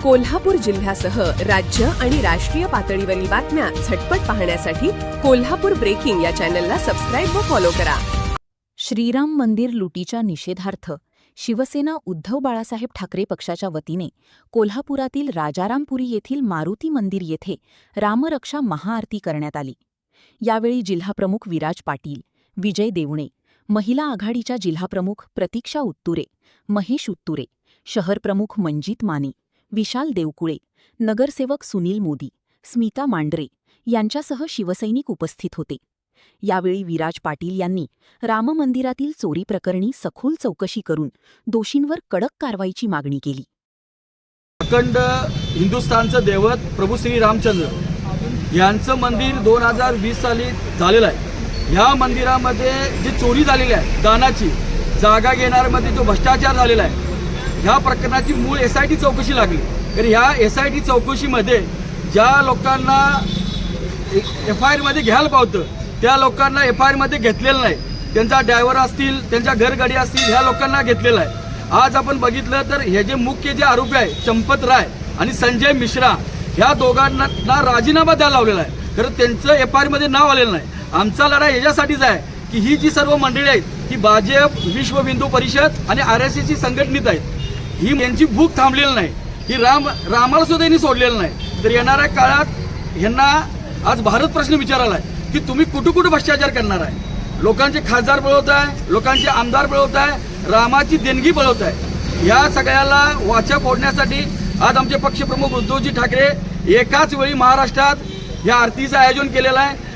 कोल्हापूर जिल्ह्यासह राज्य आणि राष्ट्रीय पातळीवरील बातम्या झटपट पाहण्यासाठी कोल्हापूर ब्रेकिंग या चॅनलला सबस्क्राईब व फॉलो करा. श्रीराम मंदिर लुटीच्या निषेधार्थ शिवसेना उद्धव बाळासाहेब ठाकरे पक्षाच्या वतीने कोल्हापुरातील राजारामपुरी येथील मारुती मंदिर येथे रामरक्षा महाआरती करण्यात आली. यावेळी जिल्हाप्रमुख विराज पाटील, विजय देवणे, महिला आघाडीच्या जिल्हाप्रमुख प्रतीक्षा उत्तुरे, महेश उत्तुरे, शहरप्रमुख मंजित माने, विशाल देवकुळे, नगरसेवक सुनील मोदी, स्मिता मांडरे यांच्यासह शिवसैनिक उपस्थित होते. यावेळी विराज पाटील यांनी राममंदिरातील चोरी प्रकरणी सखोल चौकशी करून दोषींवर कडक कारवाईची मागणी केली. अखंड हिंदुस्थानचं दैवत प्रभू श्री रामचंद्र यांचं मंदिर 2020 साली झालेलं आहे. ह्या मंदिरामध्ये जी चोरी झालेली आहे, दानाची जागा घेणाऱ्यामध्ये जो भ्रष्टाचार झालेला आहे, ह्या प्रकरणाची मूळ SIT चौकशी लागली. तर ह्या SIT चौकशीमध्ये ज्या लोकांना FIR मध्ये घ्यायला पावतं त्या लोकांना FIR मध्ये घेतलेलं नाही. त्यांचा ड्रायव्हर असतील, त्यांच्या घरगाडी असतील, ह्या लोकांना घेतलेलं आहे. आज आपण बघितलं तर हे जे मुख्य जे आरोपी आहे चंपत राय आणि संजय मिश्रा, ह्या दोघांना राजीनामा द्यायला लावलेला आहे. तर त्यांचं FIR मध्ये नाव आलेलं नाही. आमचा लढा याच्यासाठीच आहे की ही जी सर्व मंडळी आहेत ही भाजप, विश्व हिंदू परिषद आणि RSSची संघटनित आहेत. ही यांची भूक थांबलेली नाही. ही रामाला सुद्धा यांनी सोडलेलं नाही. तर येणाऱ्या काळात यांना आज भारत प्रश्न विचारायला आहे की तुम्ही कुठं भ्रष्टाचार करणार आहे. लोकांचे खासदार पळवताय, लोकांचे आमदार पळवताय, रामाची देणगी पळवताय. या सगळ्याला वाचा फोडण्यासाठी आज आमचे पक्षप्रमुख उद्धवजी ठाकरे एकाच वेळी महाराष्ट्रात या आरतीचं आयोजन केलेलं आहे.